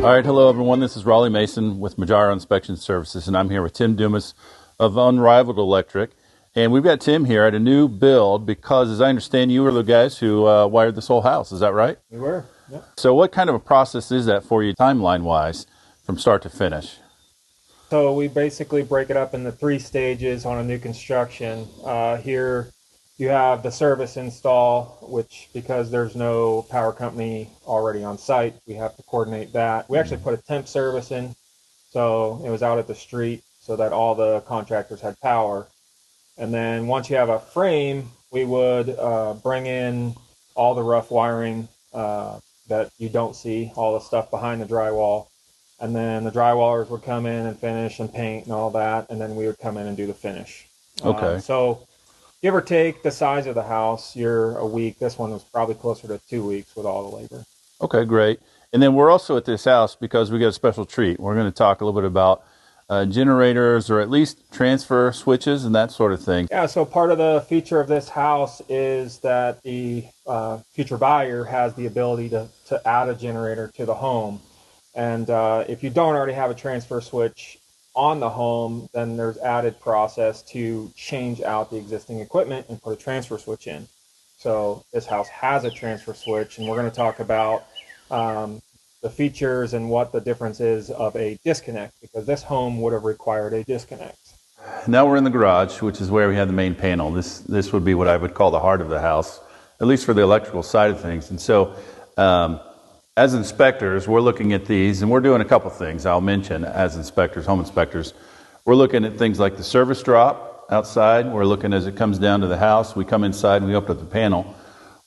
All right, hello everyone. This is Rollie Mason with Mejaro Inspection Services, and I'm here with Tim Dumas of Unrivaled Electric. And we've got Tim here at a new build because, as I understand, you were the guys who wired this whole house. Is that right? We were, yeah. So what kind of a process is that for you timeline-wise from start to finish? So we basically break it up into 3 stages on a new construction. Here you have the service install, which, because there's no power company already on site, we have to coordinate that. We actually put a temp service in, so it was out at the street so that all the contractors had power. And then once you have a frame, we would bring in all the rough wiring that you don't see, all the stuff behind the drywall. And then the drywallers would come in and finish and paint and all that, and then we would come in and do the finish. Okay. So give or take the size of the house, you're a week. This one was probably closer to 2 weeks with all the labor. Okay, great. And then we're also at this house because we got a special treat. We're going to talk a little bit about generators, or at least transfer switches and that sort of thing. Yeah, so part of the feature of this house is that the future buyer has the ability to add a generator to the home. And if you don't already have a transfer switch on the home, then there's added process to change out the existing equipment and put a transfer switch in. So this house has a transfer switch, and we're going to talk about the features and what the difference is of a disconnect, because this home would have required a disconnect. Now we're in the garage, which is where we have the main panel. This would be what I would call the heart of the house, at least for the electrical side of things. And so as inspectors, we're looking at these, and we're doing a couple things I'll mention as inspectors, home inspectors. We're looking at things like the service drop outside. We're looking as it comes down to the house. We come inside and we open up the panel.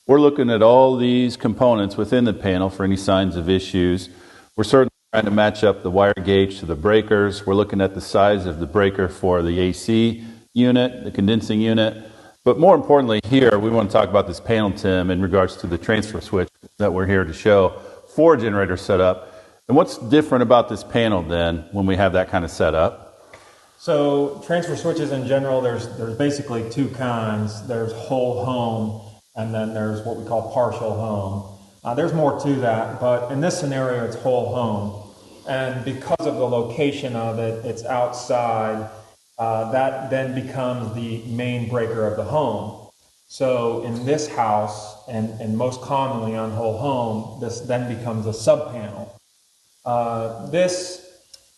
We're looking at all these components within the panel for any signs of issues. We're certainly trying to match up the wire gauge to the breakers. We're looking at the size of the breaker for the AC unit, the condensing unit. But more importantly here, we want to talk about this panel, Tim, in regards to the transfer switch that we're here to show for generator setup. And what's different about this panel then when we have that kind of setup? So transfer switches in general, there's basically 2 kinds. There's whole home, and then there's what we call partial home. There's more to that, but in this scenario, it's whole home. And because of the location of it, it's outside, that then becomes the main breaker of the home. So in this house, and most commonly on whole home, this then becomes a sub-panel.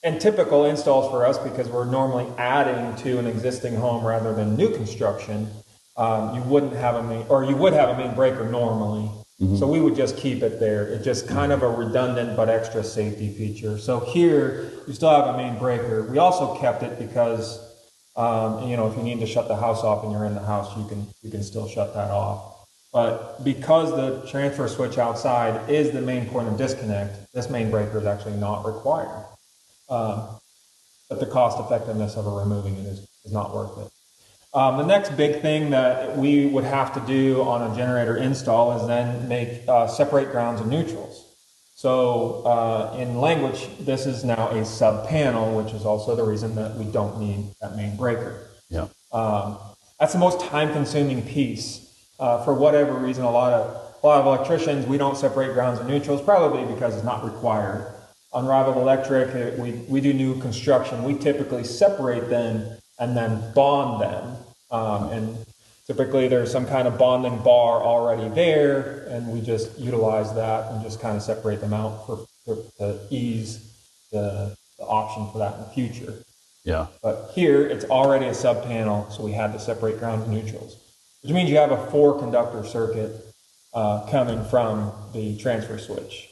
And typical installs for us, because we're normally adding to an existing home rather than new construction, you wouldn't have a main, or you would have a main breaker normally. Mm-hmm. So we would just keep it there. It's just kind of a redundant but extra safety feature. So here, you still have a main breaker. We also kept it because if you need to shut the house off and you're in the house, you can still shut that off. But because the transfer switch outside is the main point of disconnect, this main breaker is actually not required. But the cost effectiveness of removing it is not worth it. The next big thing that we would have to do on a generator install is then separate grounds and neutrals. So in language, this is now a sub-panel, which is also the reason that we don't need that main breaker. Yeah. That's the most time-consuming piece. For whatever reason, a lot of electricians, we don't separate grounds and neutrals, probably because it's not required. Unrivaled Electric, we do new construction. We typically separate them and then bond them. And typically there's some kind of bonding bar already there, and we just utilize that and just kind of separate them out to ease the option for that in the future. Yeah. But here it's already a sub-panel, so we had to separate grounds and neutrals, which means you have a 4-conductor circuit coming from the transfer switch.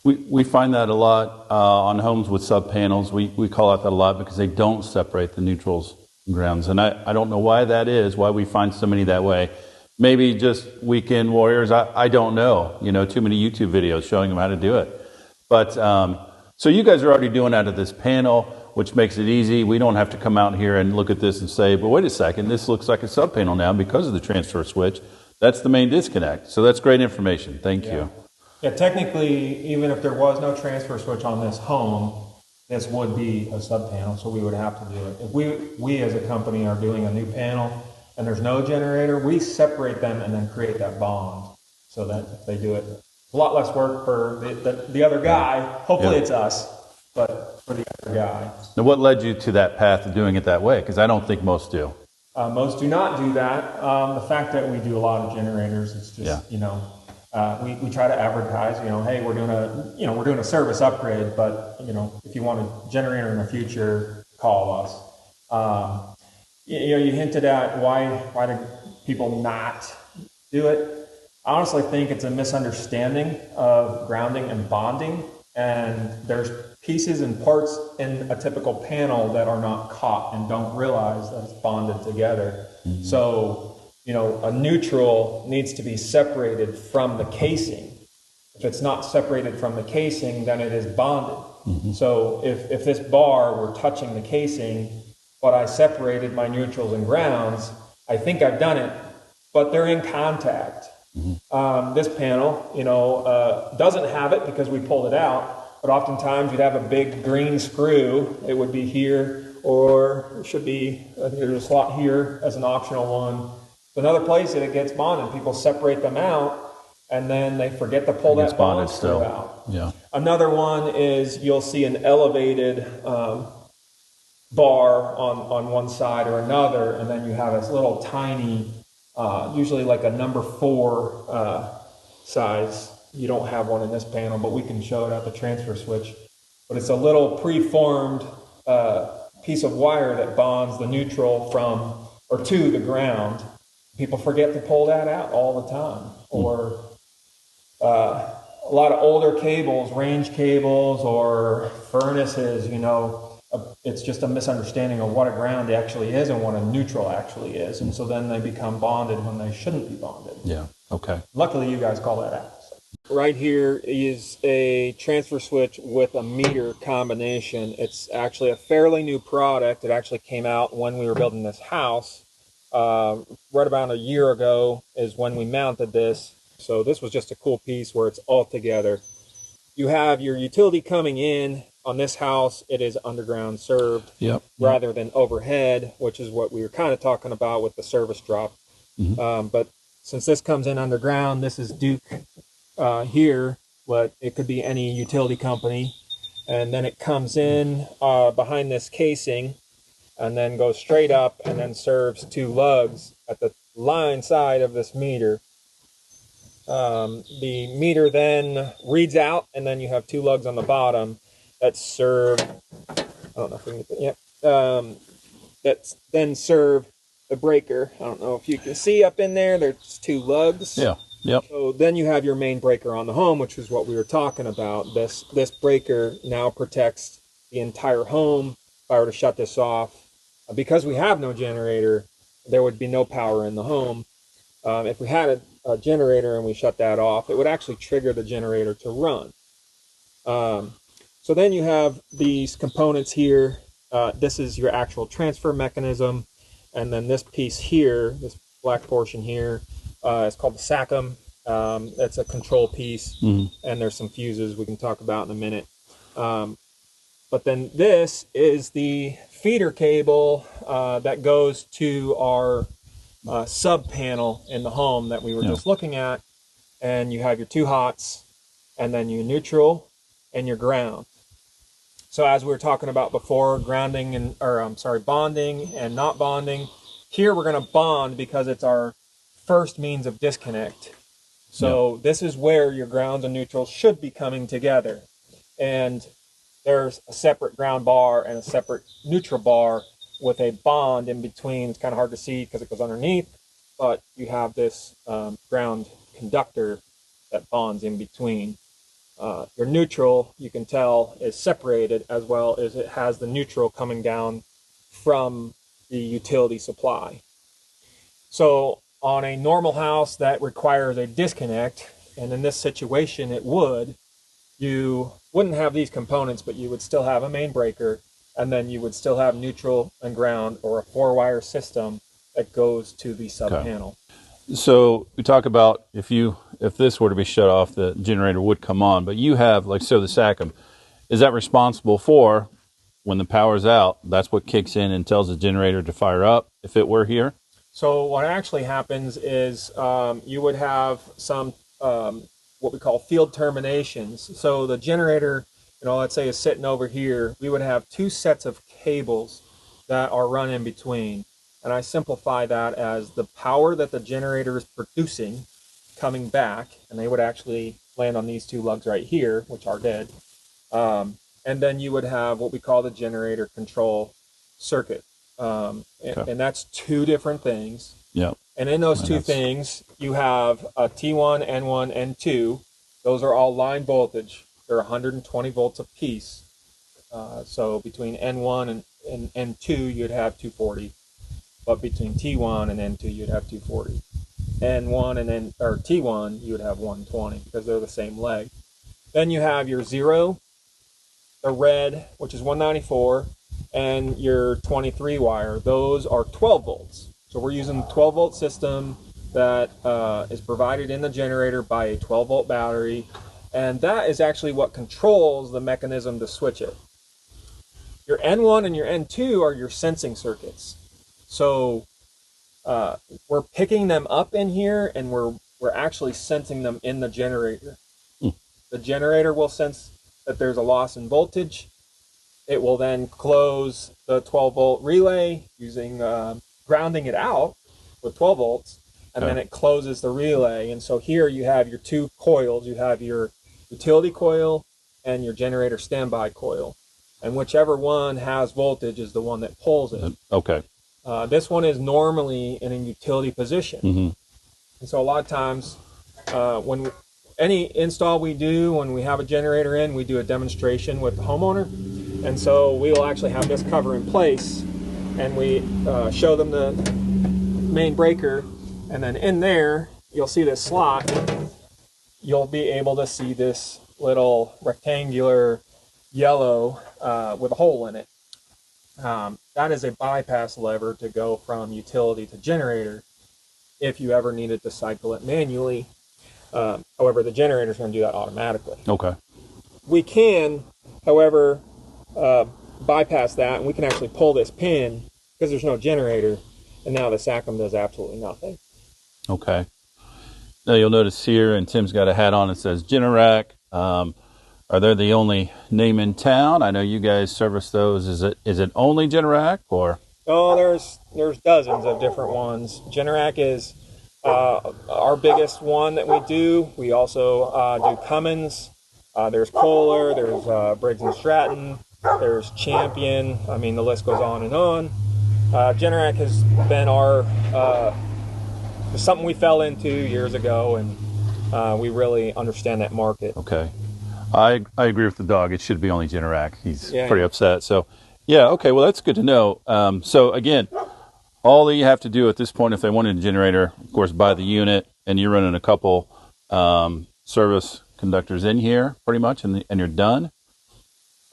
We find that a lot on homes with sub-panels. We call out that a lot because they don't separate the neutrals and grounds. And I don't know why that is, why we find so many that way. Maybe just weekend warriors. I don't know. Too many YouTube videos showing them how to do it. But so you guys are already doing that at this panel, which makes it easy. We don't have to come out here and look at this and say, but wait a second, this looks like a sub-panel now because of the transfer switch. That's the main disconnect. So that's great information. Thank you. Yeah, technically, even if there was no transfer switch on this home, this would be a sub-panel, so we would have to do it. If we as a company are doing a new panel and there's no generator, we separate them and then create that bond so that if they do it a lot less work for the other guy. Hopefully Yeah. it's us, but for the other guy. Now, what led you to that path of doing it that way? Because I don't think most do. Most do not do that. The fact that we do a lot of generators, it's just, we try to advertise, hey, we're doing a service upgrade, but, if you want a generator in the future, call us. You hinted at why do people not do it? I honestly think it's a misunderstanding of grounding and bonding, and there's pieces and parts in a typical panel that are not caught and don't realize that it's bonded together. Mm-hmm. So, a neutral needs to be separated from the casing. If it's not separated from the casing, then it is bonded. Mm-hmm. So if this bar were touching the casing, but I separated my neutrals and grounds, I think I've done it, but they're in contact. Mm-hmm. This panel, doesn't have it because we pulled it out, but oftentimes you'd have a big green screw. It would be here, or it should be, I think there's a slot here as an optional one. Another place that it gets bonded, people separate them out, and then they forget to pull that bond screw out. Yeah. Another one is you'll see an elevated bar on one side or another, and then you have this little tiny, usually like a number 4 size. You don't have one in this panel, but we can show it at the transfer switch. But it's a little preformed piece of wire that bonds the neutral to the ground. People forget to pull that out all the time. Or a lot of older cables, range cables or furnaces, it's just a misunderstanding of what a ground actually is and what a neutral actually is. And so then they become bonded when they shouldn't be bonded. Yeah, okay. Luckily, you guys call that out. Right here is a transfer switch with a meter combination. It's actually a fairly new product. It actually came out when we were building this house. Right about a year ago is when we mounted this. So this was just a cool piece where it's all together. You have your utility coming in. On this house, it is underground served rather than overhead, which is what we were kind of talking about with the service drop. Mm-hmm. But since this comes in underground, this is Duke here, but it could be any utility company. And then it comes in behind this casing and then goes straight up and then serves 2 lugs at the line side of this meter. The meter then reads out, and then you have 2 lugs on the bottom that serve, I don't know if we can get that, that then serve the breaker. I don't know if you can see up in there, there's 2 lugs. Yeah. Yep. So then you have your main breaker on the home, which is what we were talking about. This breaker now protects the entire home. If I were to shut this off, because we have no generator, there would be no power in the home. If we had a generator and we shut that off, it would actually trigger the generator to run. So then you have these components here. This is your actual transfer mechanism. And then this piece here, this black portion here, it's called the SACM. That's a control piece. Mm-hmm. And there's some fuses we can talk about in a minute. But then this is the feeder cable that goes to our sub panel in the home that we were just looking at. And you have your 2 hots, and then your neutral and your ground. So as we were talking about before, bonding and not bonding. Here we're going to bond because it's our first means of disconnect. So this is where your grounds and neutrals should be coming together. And there's a separate ground bar and a separate neutral bar with a bond in between. It's kind of hard to see because it goes underneath, but you have this ground conductor that bonds in between. Your neutral, you can tell, is separated, as well as it has the neutral coming down from the utility supply. So on a normal house that requires a disconnect, and in this situation it would, you wouldn't have these components, but you would still have a main breaker, and then you would still have neutral and ground, or a 4-wire system that goes to the sub panel. So we talk about if this were to be shut off, the generator would come on, but you have, the SACM, is that responsible for when the power's out? That's what kicks in and tells the generator to fire up if it were here? So what actually happens is you would have some, what we call field terminations. So the generator, let's say is sitting over here, we would have two sets of cables that are run in between. And I simplify that as the power that the generator is producing coming back, and they would actually land on these two lugs right here, which are dead. And then you would have what we call the generator control circuit. And that's two different things. Yeah. And in those two things, you have a T1, N1, N2. Those are all line voltage. They're 120 volts apiece. So between N1 and N2, you'd have 240. But between T1 and N2, you'd have 240. N1 and T1, you would have 120 because they're the same leg. Then you have your 0, the red, which is 194, and your 23 wire. Those are 12 volts. So we're using a 12 volt system that is provided in the generator by a 12 volt battery, and that is actually what controls the mechanism to switch it. Your N1 and your N2 are your sensing circuits. So we're picking them up in here, and we're actually sensing them in the generator. The generator will sense that there's a loss in voltage. It will then close the 12 volt relay using grounding it out with 12 volts, and then it closes the relay. And so here you have your two coils. You have your utility coil and your generator standby coil. And whichever one has voltage is the one that pulls it. Okay. This one is normally in a utility position. Mm-hmm. And so a lot of times when any install we do, when we have a generator in, we do a demonstration with the homeowner. And so we will actually have this cover in place, and we show them the main breaker, and then in there you'll see this slot. You'll be able to see this little rectangular yellow with a hole in it. That is a bypass lever to go from utility to generator if you ever needed to cycle it manually. However, the generator is going to do that automatically. Okay. We can, however, bypass that, and we can actually pull this pin because there's no generator, and now the SACM does absolutely nothing. Okay. Now you'll notice here, and Tim's got a hat on that says Generac. Are they the only name in town? I know you guys service those. Is it only Generac, or? Oh, there's dozens of different ones. Generac is our biggest one that we do. We also do Cummins. There's Kohler. There's Briggs & Stratton. There's Champion. I mean, the list goes on and on. Generac has been something we fell into years ago, and we really understand that market. Okay. I agree with the dog. It should be only Generac. He's pretty upset. So, yeah, okay. Well, that's good to know. So, again, all that you have to do at this point, if they wanted a generator, of course, buy the unit, and you're running a couple service conductors in here, pretty much, and you're done.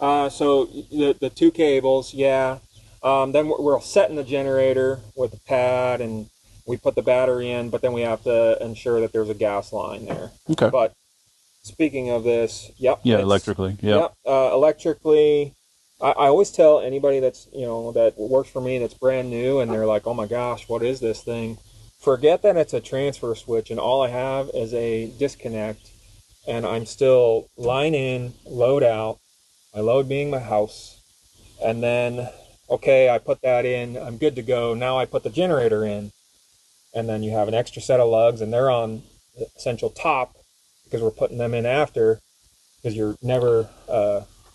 So the two cables, then we're setting the generator with the pad, and we put the battery in, but then we have to ensure that there's a gas line there. Okay. But speaking of this, electrically. Electrically, I always tell anybody that's, that works for me that's brand new, and they're like, oh my gosh, what is this thing? Forget that it's a transfer switch, and all I have is a disconnect, and I'm still line in, load out, my load being my house, and then, okay, I put that in, I'm good to go. Now I put the generator in, and then you have an extra set of lugs, and they're on the essential top because we're putting them in after, because you're never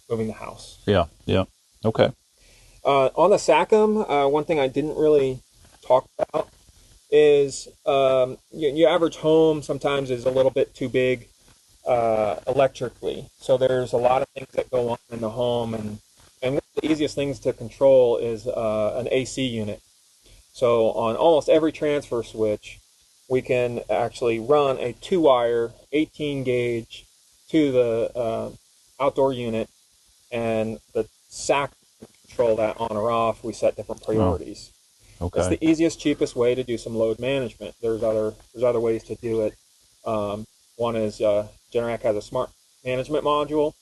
moving the house. Yeah. Okay. On the SACM, one thing I didn't really talk about is your average home sometimes is a little bit too big electrically. So there's a lot of things that go on in the home, and one of the easiest things to control is an AC unit. So on almost every transfer switch, we can actually run a 2-wire 18 gauge to the outdoor unit, and the SAC can control that on or off. We set different priorities. Okay. It's the easiest, cheapest way to do some load management. There's other ways to do it. One is Generac has a smart management module,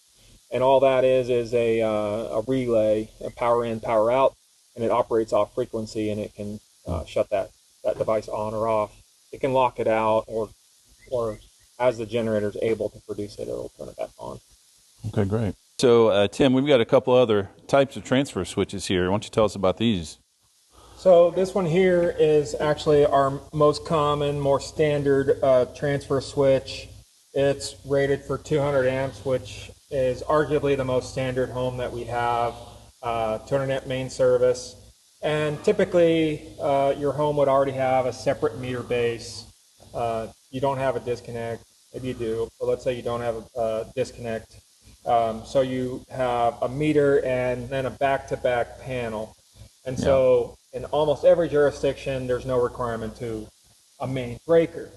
and all that is a relay, a power in, power out, and it operates off frequency, and it can shut that device on or off. It can lock it out or as the generator is able to produce it, it'll turn it back on. Okay, great. So, Tim, we've got a couple other types of transfer switches here. Why don't you tell us about these? So this one here is actually our most common, more standard transfer switch. It's rated for 200 amps, which is arguably the most standard home that we have, 200 amp main service. And typically, your home would already have a separate meter base. You don't have a disconnect. Maybe you do, but let's say you don't have a disconnect. So you have a meter and then a back-to-back panel. And so in almost every jurisdiction, there's no requirement to a main breaker.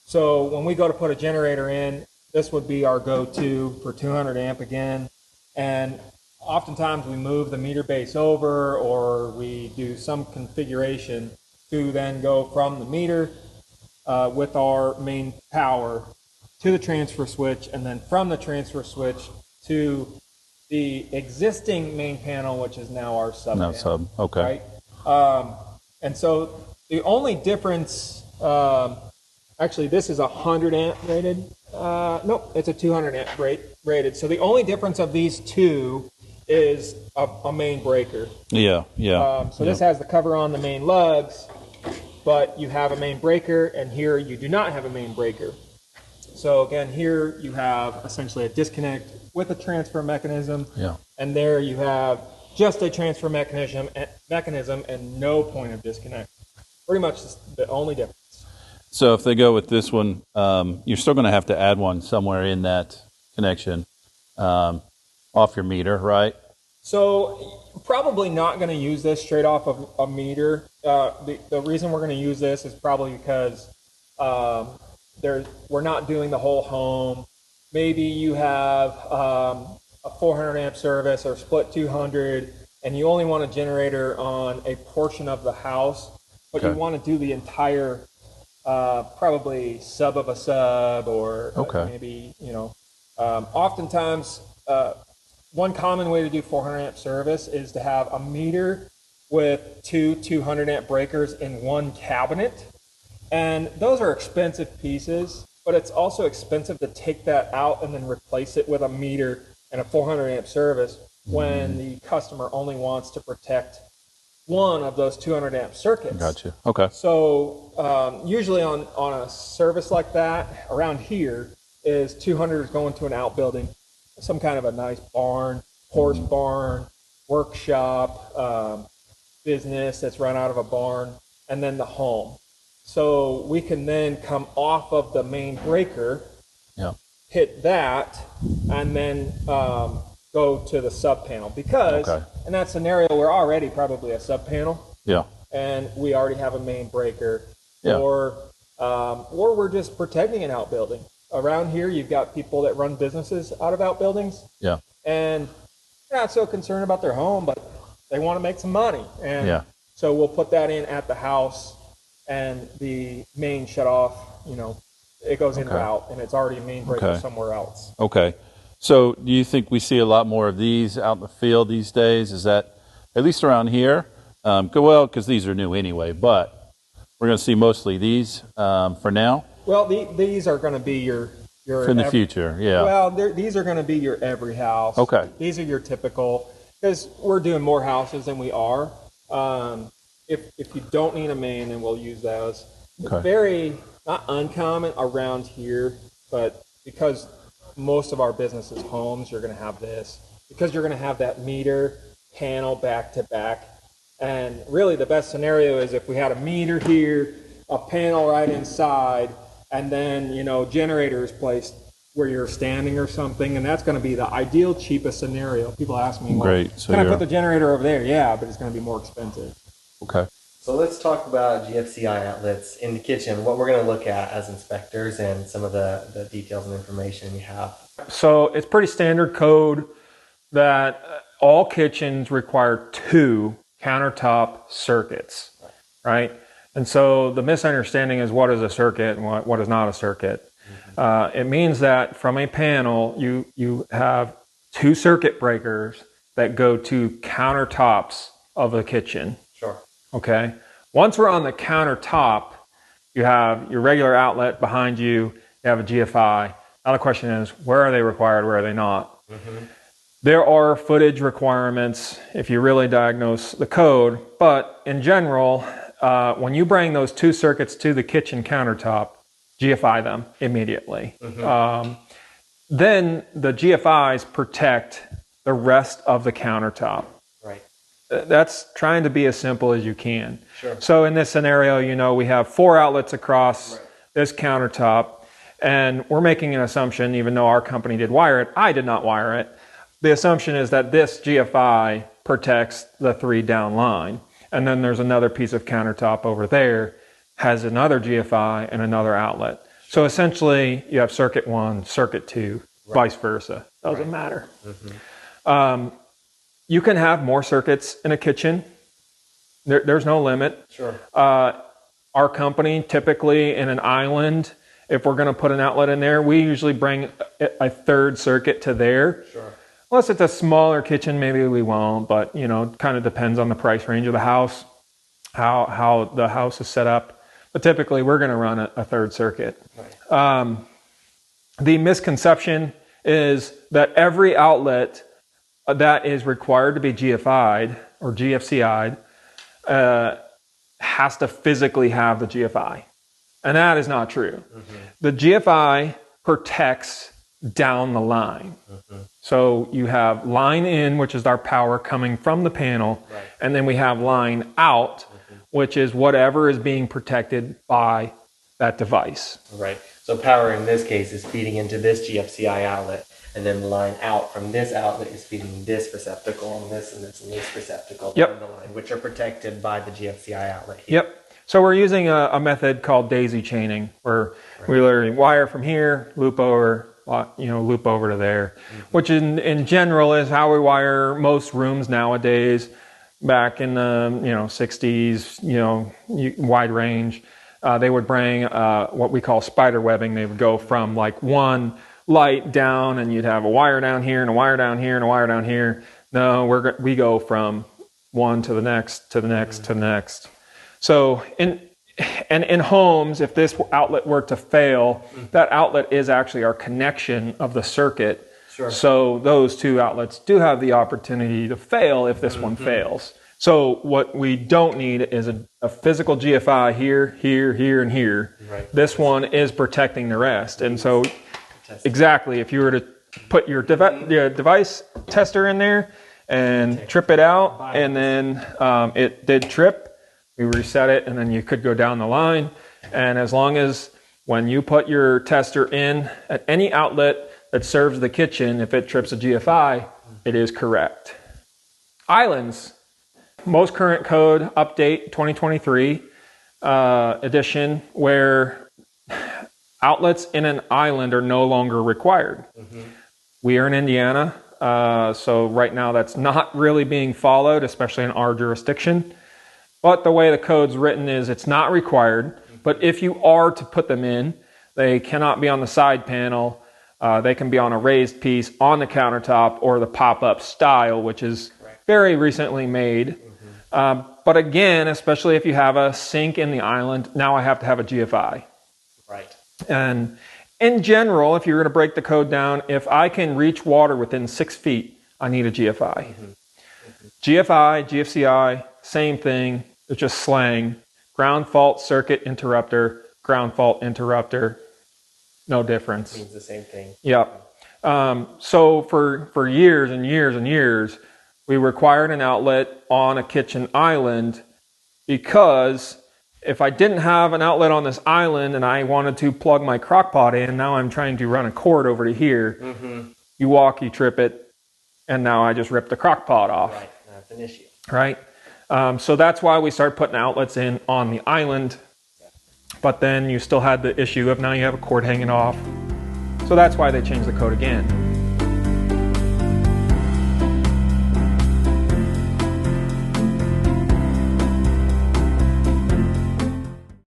So when we go to put a generator in, this would be our go-to for 200 amp again. And oftentimes we move the meter base over, or we do some configuration to then go from the meter with our main power to the transfer switch, and then from the transfer switch to the existing main panel, which is now our sub panel. Sub, okay. Right? And so the only difference, actually this is 100 amp rated. Nope, it's a 200 amp rated. So the only difference of these two is a main breaker. Yeah. So this has the cover on the main lugs, but you have a main breaker, and here you do not have a main breaker. So again, here you have essentially a disconnect with a transfer mechanism, and there you have just a transfer mechanism and no point of disconnect. Pretty much the only difference. So if they go with this one, you're still going to have to add one somewhere in that connection off your meter, right? So probably not going to use this straight off of a meter. The reason we're going to use this is probably because we're not doing the whole home. Maybe you have a 400 amp service or split 200, and you only want a generator on a portion of the house, but you want to do the entire, probably sub of a sub, or maybe, oftentimes, one common way to do 400 amp service is to have a meter with two 200 amp breakers in one cabinet. And those are expensive pieces, but it's also expensive to take that out and then replace it with a meter and a 400 amp service when the customer only wants to protect one of those 200 amp circuits. Gotcha. Okay. So usually on a service like that, around here is 200 is going to an outbuilding, some kind of a nice barn, horse barn, workshop, business that's run out of a barn, and then the home. So we can then come off of the main breaker, hit that, and then go to the sub panel. Because in that scenario, we're already probably a sub panel, and we already have a main breaker, or we're just protecting an outbuilding. Around here, you've got people that run businesses out of outbuildings, and they're not so concerned about their home, but they want to make some money, and so we'll put that in at the house. And the main shut off, it goes in route, and it's already a main breaker somewhere else. Okay. So do you think we see a lot more of these out in the field these days? Is that, at least around here, because these are new anyway, but we're going to see mostly these for now? Well, these are going to be your in the future, Well, these are going to be your every house. Okay. These are your typical, because we're doing more houses than we are. If you don't need a main, then we'll use those. It's very, not uncommon around here, but because most of our business is homes, you're going to have this. Because you're going to have that meter panel back to back. And really the best scenario is if we had a meter here, a panel right inside, and then, generators placed where you're standing or something, and that's going to be the ideal, cheapest scenario. People ask me, So can I put the generator over there? Yeah, but it's going to be more expensive. Okay. So let's talk about GFCI outlets in the kitchen, what we're going to look at as inspectors, and some of the details and information you have. So it's pretty standard code that all kitchens require 2 countertop circuits, right? And so the misunderstanding is what is a circuit and what is not a circuit. It means that from a panel, you have 2 circuit breakers that go to countertops of a kitchen. Sure. Okay. Once we're on the countertop, you have your regular outlet behind you, you have a GFI. Now the question is, where are they required, where are they not? There are footage requirements if you really diagnose the code, but in general, when you bring those 2 circuits to the kitchen countertop, GFI them immediately. Then the GFIs protect the rest of the countertop. Right. That's trying to be as simple as you can. Sure. So in this scenario, we have 4 outlets across this countertop, and we're making an assumption, even though our company did wire it, I did not wire it. The assumption is that this GFI protects the 3 down line. And then there's another piece of countertop over there, has another GFI and another outlet. So essentially, you have circuit 1, circuit 2, vice versa. Doesn't matter. You can have more circuits in a kitchen. There's no limit. Sure. Our company, typically in an island, if we're going to put an outlet in there, we usually bring a 3rd circuit to there. Sure. Unless it's a smaller kitchen, maybe we won't, but it kind of depends on the price range of the house, how the house is set up. But typically, we're going to run a 3rd circuit. Right. The misconception is that every outlet that is required to be GFI'd or GFCI'd has to physically have the GFI. And that is not true. The GFI protects down the line. So you have line in, which is our power coming from the panel, and then we have line out, which is whatever is being protected by that device. Right. So power in this case is feeding into this GFCI outlet, and then the line out from this outlet is feeding this receptacle and this and this and this receptacle down the line, which are protected by the GFCI outlet here. So we're using a method called daisy chaining, where we literally wire from here, loop over to there, which in general is how we wire most rooms nowadays. Back in the 60s, wide range, they would bring what we call spider webbing. They would go from like one light down, and you'd have a wire down here and a wire down here and a wire down here. No, we go from one to the next to the next to the next. So in homes, if this outlet were to fail, that outlet is actually our connection of the circuit. Sure. So those 2 outlets do have the opportunity to fail if this one fails. So what we don't need is a physical GFI here, here, here, and here. Right. This one is protecting the rest. And so exactly, if you were to put your device tester in there and trip it out, and then it did trip, we reset it, and then you could go down the line. And as long as when you put your tester in at any outlet that serves the kitchen, if it trips a GFI, it is correct. Islands. Most current code update 2023 edition, where outlets in an island are no longer required. We are in Indiana, so right now that's not really being followed, especially in our jurisdiction. But the way the code's written is it's not required, but if you are to put them in, they cannot be on the side panel. They can be on a raised piece on the countertop or the pop-up style, which is very recently made. But again, especially if you have a sink in the island, now I have to have a GFI. Right. And in general, if you're going to break the code down, if I can reach water within 6 feet, I need a GFI. GFI, GFCI, same thing. It's just slang. Ground fault circuit interrupter, ground fault interrupter, no difference. Means the same thing. Yep. So for years and years and years, we required an outlet on a kitchen island, because if I didn't have an outlet on this island and I wanted to plug my crock pot in, now I'm trying to run a cord over to here. You walk, you trip it, and now I just ripped the crock pot off. Right, that's an issue. Right? So that's why we started putting outlets in on the island, but then you still had the issue of now you have a cord hanging off. So that's why they changed the code again.